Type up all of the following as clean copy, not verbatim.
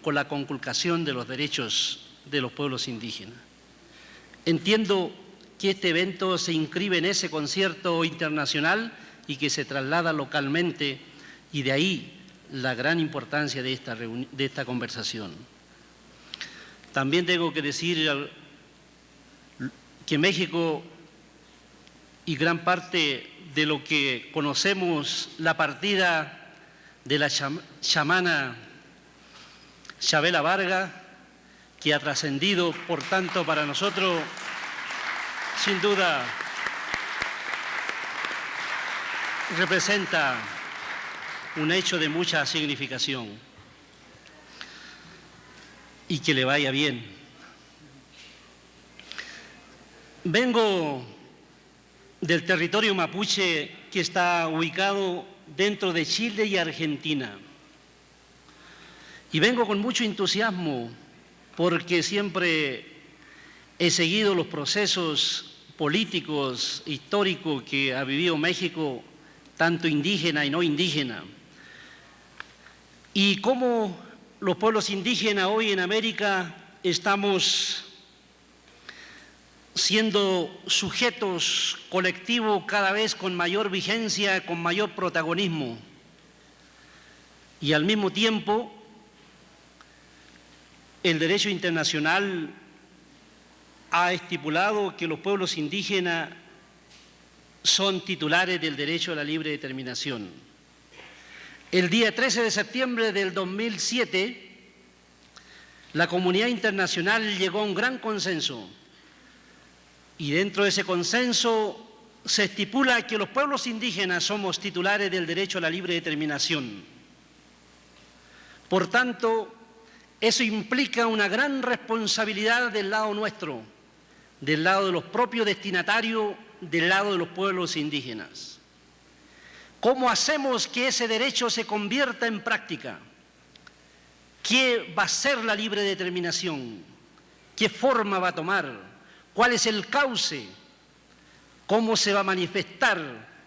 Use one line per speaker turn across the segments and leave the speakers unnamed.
con la conculcación de los derechos de los pueblos indígenas. Entiendo que este evento se inscribe en ese concierto internacional y que se traslada localmente, y de ahí la gran importancia de esta conversación. También tengo que decir que México y gran parte de lo que conocemos, la partida de la chamana Chavela Vargas, que ha trascendido, por tanto, para nosotros, sin duda, representa un hecho de mucha significación. Y que le vaya bien. Vengo del territorio mapuche, que está ubicado dentro de Chile y Argentina. Y vengo con mucho entusiasmo porque siempre he seguido los procesos políticos, históricos que ha vivido México, tanto indígena y no indígena. Y cómo los pueblos indígenas hoy en América estamos siendo sujetos colectivos cada vez con mayor vigencia, con mayor protagonismo. Y al mismo tiempo, el derecho internacional ha estipulado que los pueblos indígenas son titulares del derecho a la libre determinación. El día 13 de septiembre del 2007, la comunidad internacional llegó a un gran consenso, y dentro de ese consenso se estipula que los pueblos indígenas somos titulares del derecho a la libre determinación. Por tanto, eso implica una gran responsabilidad del lado nuestro, del lado de los propios destinatarios, del lado de los pueblos indígenas. ¿Cómo hacemos que ese derecho se convierta en práctica? ¿Qué va a ser la libre determinación? ¿Qué forma va a tomar? ¿Cuál es el cauce? ¿Cómo se va a manifestar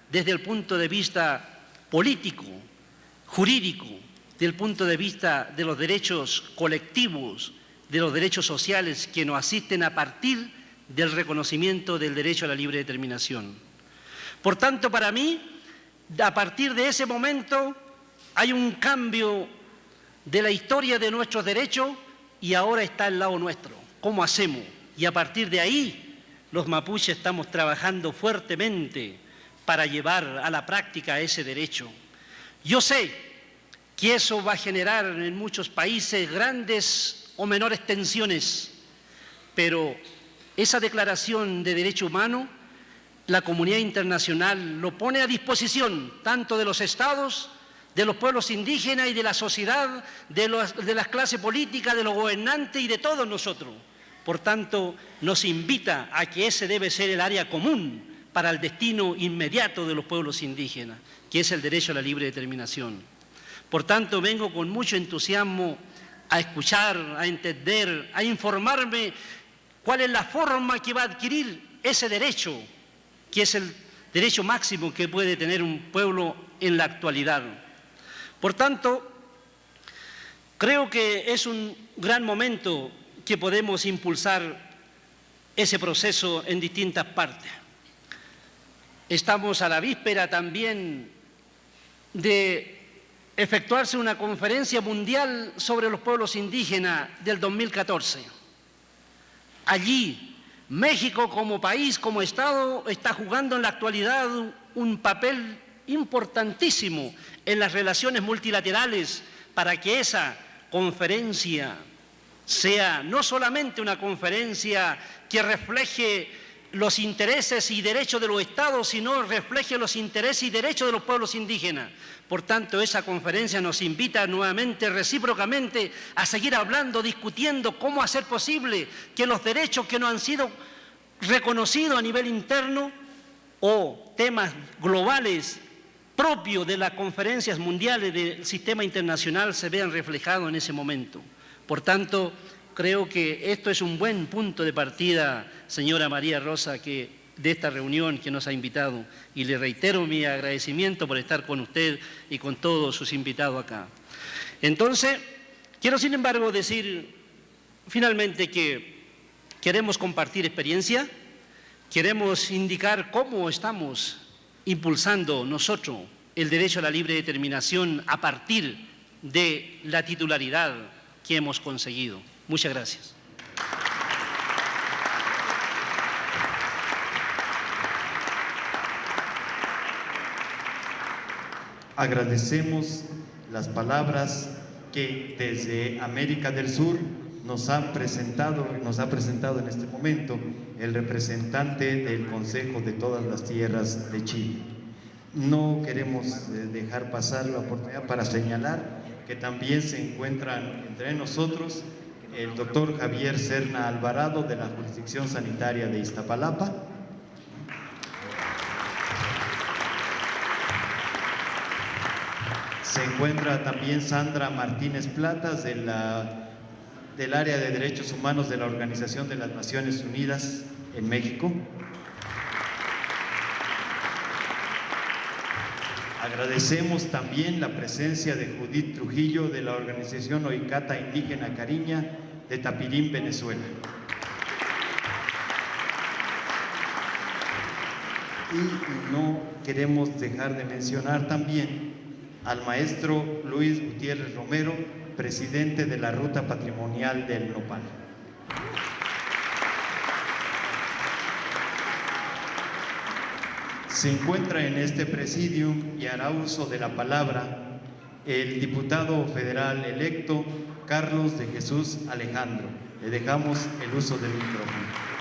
desde el punto de vista político, jurídico, desde el punto de vista de los derechos colectivos, de los derechos sociales que nos asisten a partir del reconocimiento del derecho a la libre determinación? Por tanto, para mí, a partir de ese momento hay un cambio de la historia de nuestros derechos y ahora está al lado nuestro. ¿Cómo hacemos? Y a partir de ahí, los mapuches estamos trabajando fuertemente para llevar a la práctica ese derecho. Yo sé que eso va a generar en muchos países grandes o menores tensiones, pero esa declaración de derecho humano, la comunidad internacional lo pone a disposición tanto de los estados, de los pueblos indígenas y de la sociedad, de las clases políticas, de los gobernantes y de todos nosotros. Por tanto, nos invita a que ese debe ser el área común para el destino inmediato de los pueblos indígenas, que es el derecho a la libre determinación. Por tanto, vengo con mucho entusiasmo a escuchar, a entender, a informarme cuál es la forma que va a adquirir ese derecho, que es el derecho máximo que puede tener un pueblo en la actualidad. Por tanto, creo que es un gran momento que podemos impulsar ese proceso en distintas partes. Estamos a la víspera también de efectuarse una conferencia mundial sobre los pueblos indígenas del 2014. Allí, México como país, como Estado, está jugando en la actualidad un papel importantísimo en las relaciones multilaterales para que esa conferencia sea no solamente una conferencia que refleje los intereses y derechos de los estados, sino refleje los intereses y derechos de los pueblos indígenas. Por tanto, esa conferencia nos invita nuevamente, recíprocamente, a seguir hablando, discutiendo cómo hacer posible que los derechos que no han sido reconocidos a nivel interno o temas globales propios de las conferencias mundiales del sistema internacional se vean reflejados en ese momento. Por tanto, creo que esto es un buen punto de partida, señora María Rosa, de esta reunión que nos ha invitado, y le reitero mi agradecimiento por estar con usted y con todos sus invitados acá. Entonces, Quiero, sin embargo, decir finalmente que queremos compartir experiencia, queremos indicar cómo estamos impulsando nosotros el derecho a la libre determinación a partir de la titularidad que hemos conseguido. Muchas gracias.
Agradecemos las palabras que desde América del Sur nos ha presentado en este momento el representante del Consejo de todas las Tierras de Chile. No queremos dejar pasar la oportunidad para señalar que también se encuentran entre nosotros el doctor Javier Serna Alvarado de la Jurisdicción Sanitaria de Iztapalapa. Se encuentra también Sandra Martínez Platas del área de Derechos Humanos de la Organización de las Naciones Unidas en México. Agradecemos también la presencia de Judith Trujillo de la Organización Oicata Indígena Cariña de Tapirín, Venezuela. Y no queremos dejar de mencionar también al maestro Luis Gutiérrez Romero, presidente de la Ruta Patrimonial del Nopal. Se encuentra en este presidio y hará uso de la palabra el diputado federal electo Carlos de Jesús Alejandro. Le dejamos el uso del micrófono.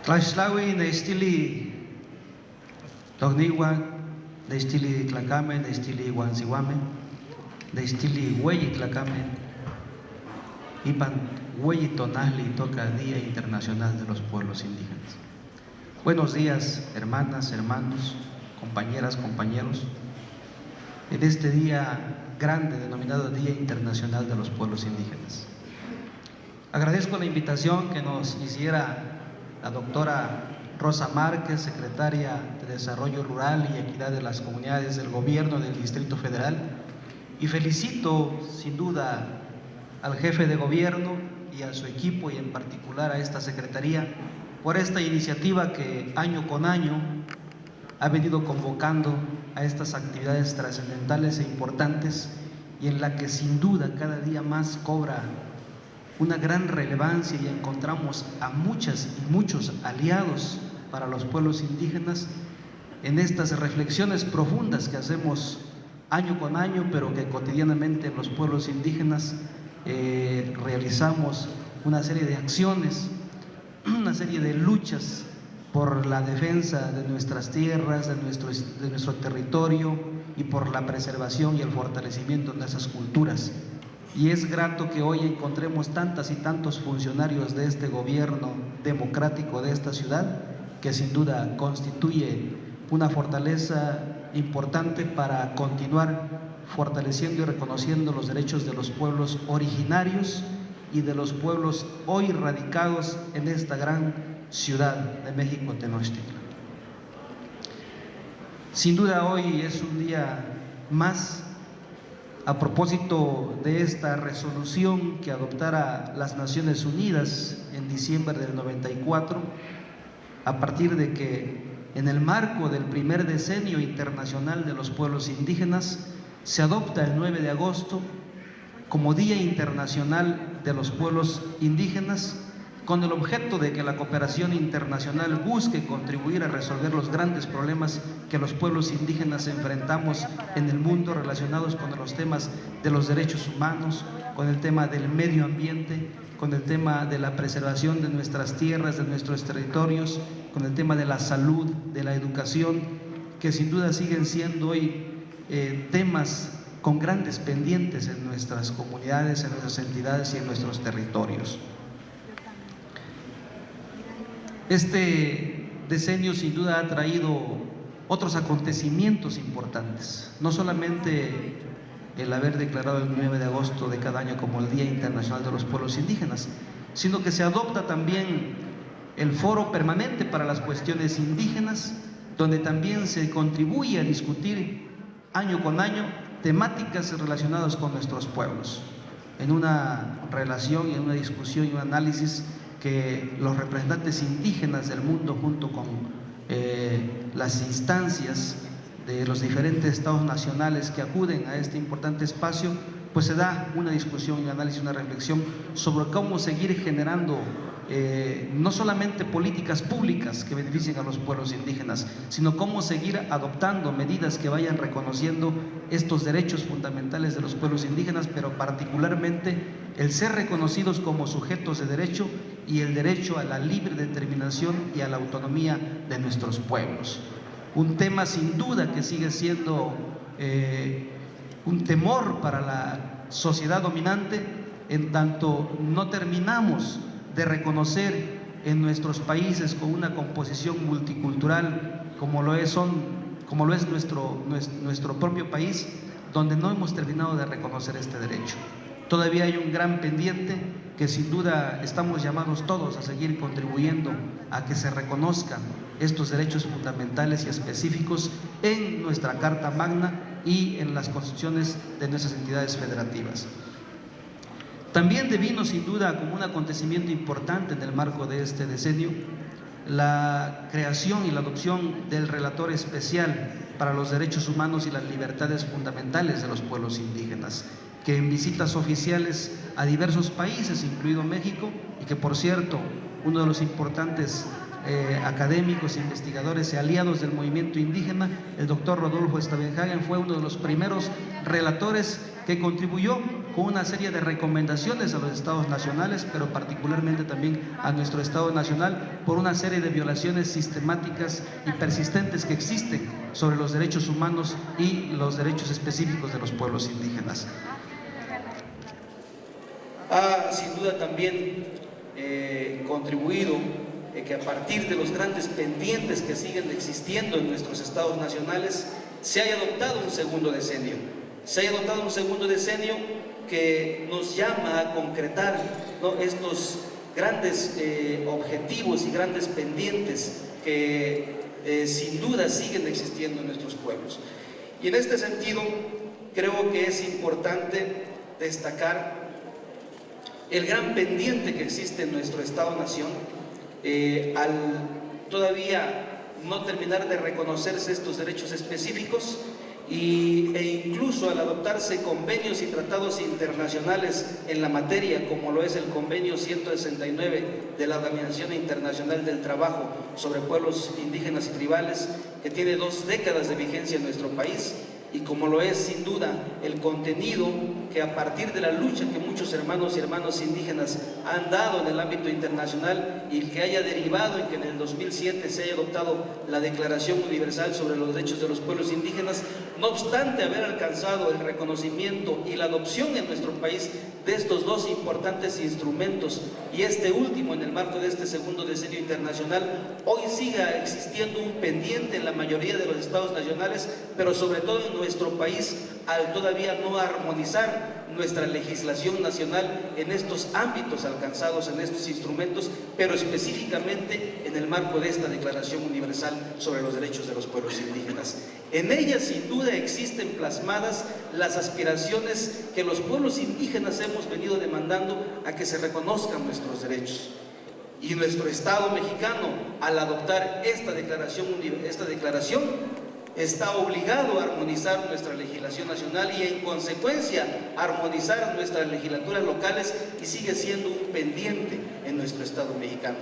Tlaxtlahui neistili togniwa, neistili tlacame, neistili huanzihuame, neistili hueyi tlacame, ipan hueyi tonali toca Día Internacional de los Pueblos Indígenas. Buenos días, hermanas, hermanos, compañeras, compañeros. En este día grande denominado Día Internacional de los Pueblos Indígenas. Agradezco la invitación que nos hiciera la doctora Rosa Márquez, secretaria de Desarrollo Rural y Equidad de las Comunidades del Gobierno del Distrito Federal, y felicito sin duda al jefe de gobierno y a su equipo, y en particular a esta secretaría, por esta iniciativa que año con año ha venido convocando a estas actividades trascendentales e importantes, y en la que sin duda cada día más cobra una gran relevancia y encontramos a muchas y muchos aliados para los pueblos indígenas en estas reflexiones profundas que hacemos año con año, pero que cotidianamente en los pueblos indígenas realizamos una serie de acciones, una serie de luchas por la defensa de nuestras tierras, de nuestro territorio, y por la preservación y el fortalecimiento de esas culturas. Y es grato que hoy encontremos tantas y tantos funcionarios de este gobierno democrático de esta ciudad, que sin duda constituye una fortaleza importante para continuar fortaleciendo y reconociendo los derechos de los pueblos originarios y de los pueblos hoy radicados en esta gran ciudad de México, Tenochtitlan. Sin duda hoy es un día más a propósito de esta resolución que adoptara las Naciones Unidas en diciembre del 94, a partir de que en el marco del primer decenio internacional de los pueblos indígenas se adopta el 9 de agosto como Día Internacional de los Pueblos Indígenas, con el objeto de que la cooperación internacional busque contribuir a resolver los grandes problemas que los pueblos indígenas enfrentamos en el mundo, relacionados con los temas de los derechos humanos, con el tema del medio ambiente, con el tema de la preservación de nuestras tierras, de nuestros territorios, con el tema de la salud, de la educación, que sin duda siguen siendo hoy temas con grandes pendientes en nuestras comunidades, en nuestras entidades y en nuestros territorios. Este decenio sin duda ha traído otros acontecimientos importantes, no solamente el haber declarado el 9 de agosto de cada año como el Día Internacional de los Pueblos Indígenas, sino que se adopta también el Foro Permanente para las Cuestiones Indígenas, donde también se contribuye a discutir año con año temáticas relacionadas con nuestros pueblos, en una relación y en una discusión y un análisis que los representantes indígenas del mundo, junto con las instancias de los diferentes estados nacionales que acuden a este importante espacio, pues se da una discusión, un análisis, una reflexión sobre cómo seguir generando no solamente políticas públicas que beneficien a los pueblos indígenas, sino cómo seguir adoptando medidas que vayan reconociendo estos derechos fundamentales de los pueblos indígenas, pero particularmente el ser reconocidos como sujetos de derecho y el derecho a la libre determinación y a la autonomía de nuestros pueblos. Un tema sin duda que sigue siendo un temor para la sociedad dominante, en tanto no terminamos de reconocer en nuestros países con una composición multicultural como lo es nuestro propio país, donde no hemos terminado de reconocer este derecho. Todavía hay un gran pendiente que sin duda estamos llamados todos a seguir contribuyendo a que se reconozcan estos derechos fundamentales y específicos en nuestra Carta Magna y en las constituciones de nuestras entidades federativas. También devino sin duda como un acontecimiento importante en el marco de este decenio la creación y la adopción del relator especial para los derechos humanos y las libertades fundamentales de los pueblos indígenas, que en visitas oficiales a diversos países, incluido México, y que por cierto, uno de los importantes académicos, investigadores y aliados del movimiento indígena, el doctor Rodolfo Stavenhagen, fue uno de los primeros relatores que contribuyó con una serie de recomendaciones a los estados nacionales, pero particularmente también a nuestro estado nacional, por una serie de violaciones sistemáticas y persistentes que existen sobre los derechos humanos y los derechos específicos de los pueblos indígenas. Ha sin duda también contribuido que a partir de los grandes pendientes que siguen existiendo en nuestros estados nacionales, se haya adoptado un segundo decenio. Se haya adoptado un segundo decenio que nos llama a concretar, ¿no?, estos grandes objetivos y grandes pendientes que sin duda siguen existiendo en nuestros pueblos. Y en este sentido, creo que es importante destacar el gran pendiente que existe en nuestro Estado-Nación, al todavía no terminar de reconocerse estos derechos específicos e incluso al adoptarse convenios y tratados internacionales en la materia, como lo es el convenio 169 de la Organización Internacional del Trabajo sobre Pueblos Indígenas y Tribales, que tiene 2 décadas de vigencia en nuestro país, y como lo es sin duda el contenido que a partir de la lucha que muchos hermanos y hermanas indígenas han dado en el ámbito internacional y que haya derivado en que en el 2007 se haya adoptado la Declaración Universal sobre los Derechos de los Pueblos Indígenas, no obstante haber alcanzado el reconocimiento y la adopción en nuestro país de estos 2 importantes instrumentos, y este último en el marco de este segundo decenio internacional, hoy siga existiendo un pendiente en la mayoría de los estados nacionales, pero sobre todo en nuestro país, al todavía no armonizar nuestra legislación nacional en estos ámbitos alcanzados en estos instrumentos, pero específicamente en el marco de esta Declaración Universal sobre los Derechos de los Pueblos Indígenas. En ella sin duda existen plasmadas las aspiraciones que los pueblos indígenas hemos venido demandando a que se reconozcan nuestros derechos. Y nuestro Estado mexicano, al adoptar esta declaración está obligado a armonizar nuestra legislación nacional y en consecuencia armonizar nuestras legislaturas locales, y sigue siendo un pendiente en nuestro Estado mexicano.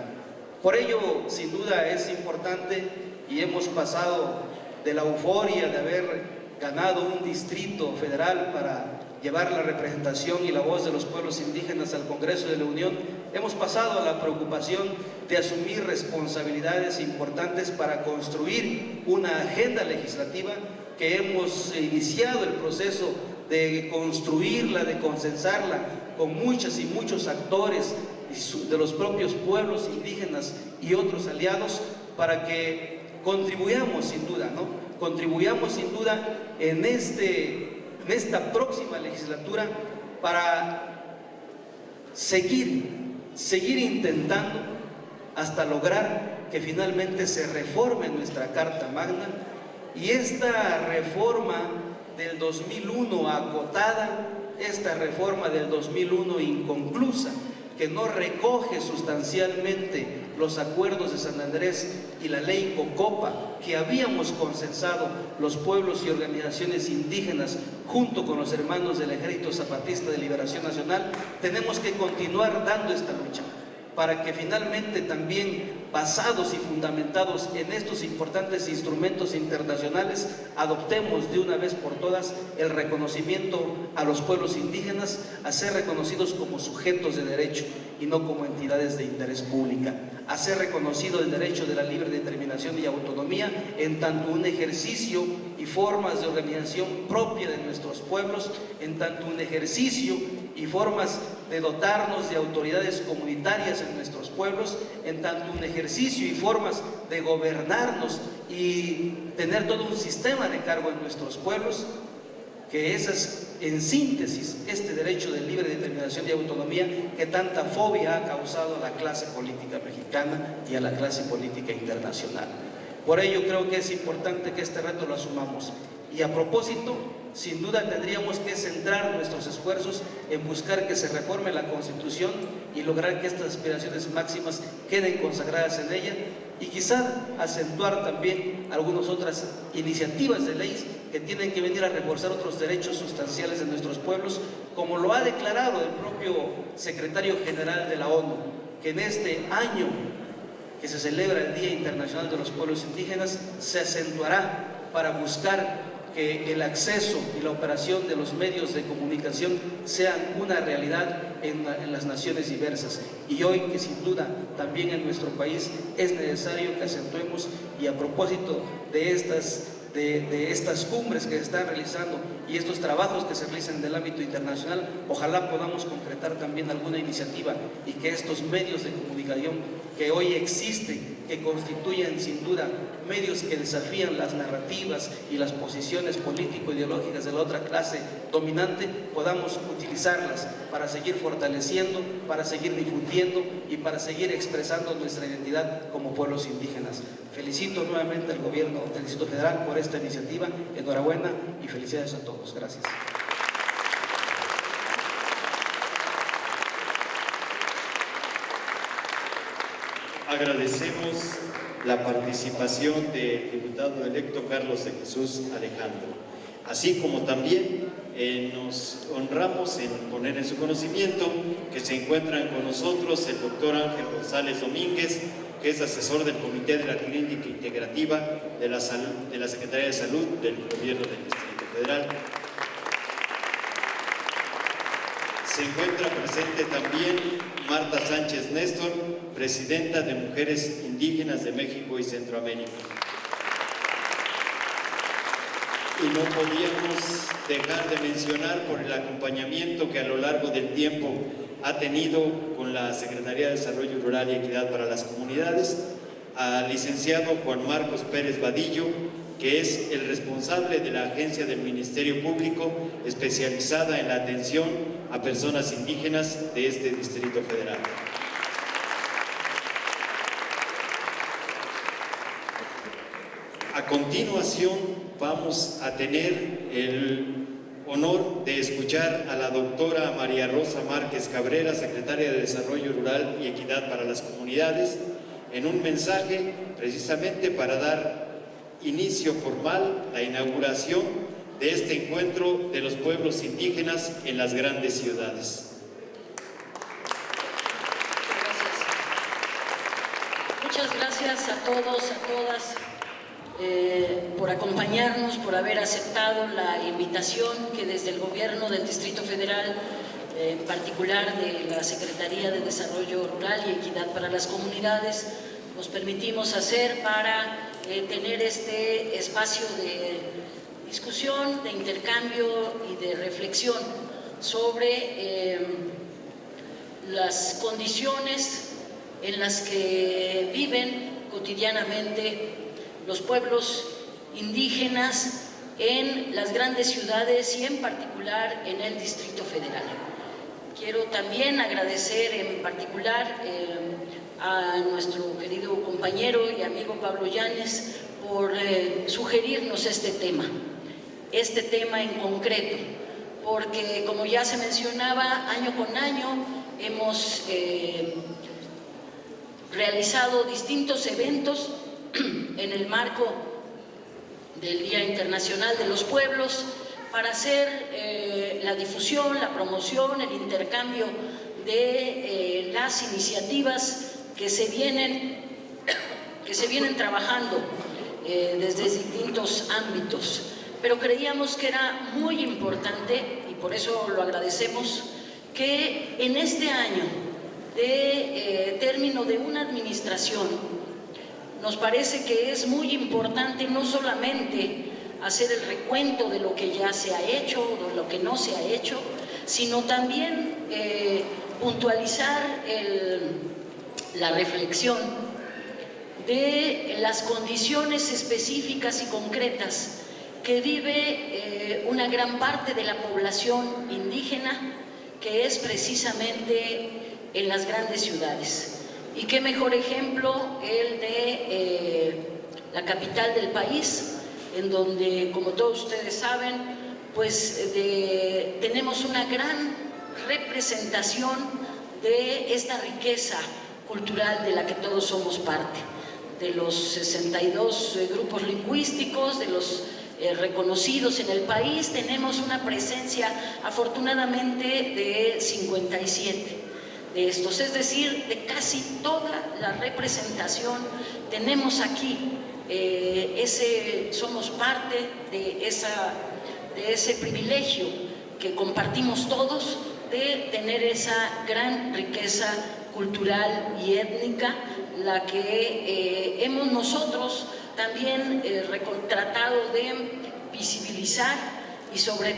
Por ello, sin duda es importante, y hemos pasado de la euforia de haber ganado un distrito federal para llevar la representación y la voz de los pueblos indígenas al Congreso de la Unión, hemos pasado a la preocupación de asumir responsabilidades importantes para construir una agenda legislativa que hemos iniciado el proceso de construirla, de consensarla con muchas y muchos actores de los propios pueblos indígenas y otros aliados, para que contribuyamos sin duda, contribuyamos sin duda en esta próxima legislatura para seguir intentando hasta lograr
que finalmente se reforme nuestra Carta Magna, y esta reforma del 2001 acotada, esta reforma del 2001 inconclusa, que no recoge sustancialmente los acuerdos de San Andrés y la ley Cocopa que habíamos consensado los pueblos y organizaciones indígenas junto con los hermanos del Ejército Zapatista de Liberación Nacional, tenemos que continuar dando esta lucha para que finalmente también, basados y fundamentados en estos importantes instrumentos internacionales, adoptemos de una vez por todas el reconocimiento a los pueblos indígenas, a ser reconocidos como sujetos de derecho y no como entidades de interés pública, a ser reconocido el derecho de la libre determinación y autonomía en tanto un ejercicio y formas de organización propia de nuestros pueblos, en tanto un ejercicio y formas de dotarnos de autoridades comunitarias en nuestros pueblos, en tanto un ejercicio y formas de gobernarnos y tener todo un sistema de cargo en nuestros pueblos, que ese es, en síntesis, este derecho de libre determinación y autonomía que tanta fobia ha causado a la clase política mexicana y a la clase política internacional. Por ello creo que es importante que este reto lo asumamos. Y a propósito, sin duda tendríamos que centrar nuestros esfuerzos en buscar que se reforme la Constitución y lograr que estas aspiraciones máximas queden consagradas en ella, y quizá acentuar también algunas otras iniciativas de leyes que tienen que venir a reforzar otros derechos sustanciales de nuestros pueblos, como lo ha declarado el propio secretario general de la ONU, que en este año que se celebra el Día Internacional de los Pueblos Indígenas se acentuará para buscar que el acceso y la operación de los medios de comunicación sean una realidad en las naciones diversas. Y hoy que sin duda también en nuestro país es necesario que acentuemos, y a propósito de estas cumbres que se están realizando y estos trabajos que se realizan en el ámbito internacional, ojalá podamos concretar también alguna iniciativa y que estos medios de comunicación que hoy existen, que constituyen sin duda medios que desafían las narrativas y las posiciones político-ideológicas de la otra clase dominante, podamos utilizarlas para seguir fortaleciendo, para seguir difundiendo y para seguir expresando nuestra identidad como pueblos indígenas. Felicito nuevamente al gobierno del Distrito Federal por esta iniciativa, enhorabuena y felicidades a todos. Gracias.
Agradecemos la participación del diputado electo Carlos de Jesús Alejandro, así como también nos honramos en poner en su conocimiento que se encuentran con nosotros el doctor Ángel González Domínguez, que es asesor del Comité de la Clínica Integrativa de la Secretaría de Salud del Gobierno del Distrito Federal. Se encuentra presente también Marta Sánchez Néstor, presidenta de Mujeres Indígenas de México y Centroamérica. Y no podíamos dejar de mencionar por el acompañamiento que a lo largo del tiempo ha tenido con la Secretaría de Desarrollo Rural y Equidad para las Comunidades, al licenciado Juan Marcos Pérez Vadillo, que es el responsable de la agencia del Ministerio Público especializada en la atención a personas indígenas de este Distrito Federal. A continuación vamos a tener el honor de escuchar a la doctora María Rosa Márquez Cabrera, secretaria de Desarrollo Rural y Equidad para las Comunidades, en un mensaje precisamente para dar inicio formal a la inauguración de este encuentro de los pueblos indígenas en las grandes ciudades.
Muchas gracias a todos, a todas, por acompañarnos, por haber aceptado la invitación que desde el Gobierno del Distrito Federal, en particular de la Secretaría de Desarrollo Rural y Equidad para las Comunidades, nos permitimos hacer para tener este espacio de discusión, de intercambio y de reflexión sobre las condiciones en las que viven cotidianamente los pueblos indígenas en las grandes ciudades y en particular en el Distrito Federal. Quiero también agradecer en particular a nuestro querido compañero y amigo Pablo Yáñez por sugerirnos este tema en concreto, porque como ya se mencionaba, año con año hemos realizado distintos eventos en el marco del Día Internacional de los Pueblos para hacer la difusión, la promoción, el intercambio de las iniciativas que se vienen trabajando desde distintos ámbitos. Pero creíamos que era muy importante, y por eso lo agradecemos, que en este año de término de una administración, nos parece que es muy importante no solamente hacer el recuento de lo que ya se ha hecho o de lo que no se ha hecho, sino también puntualizar la reflexión de las condiciones específicas y concretas que vive una gran parte de la población indígena, que es precisamente en las grandes ciudades. Y qué mejor ejemplo el de la capital del país, en donde, como todos ustedes saben, pues tenemos una gran representación de esta riqueza cultural de la que todos somos parte, de los 62 grupos lingüísticos, de los reconocidos en el país, tenemos una presencia afortunadamente de 57 de estos, es decir, de casi toda la representación tenemos aquí, somos parte de ese privilegio que compartimos todos de tener esa gran riqueza cultural y étnica, la que hemos nosotros también tratado de visibilizar y sobre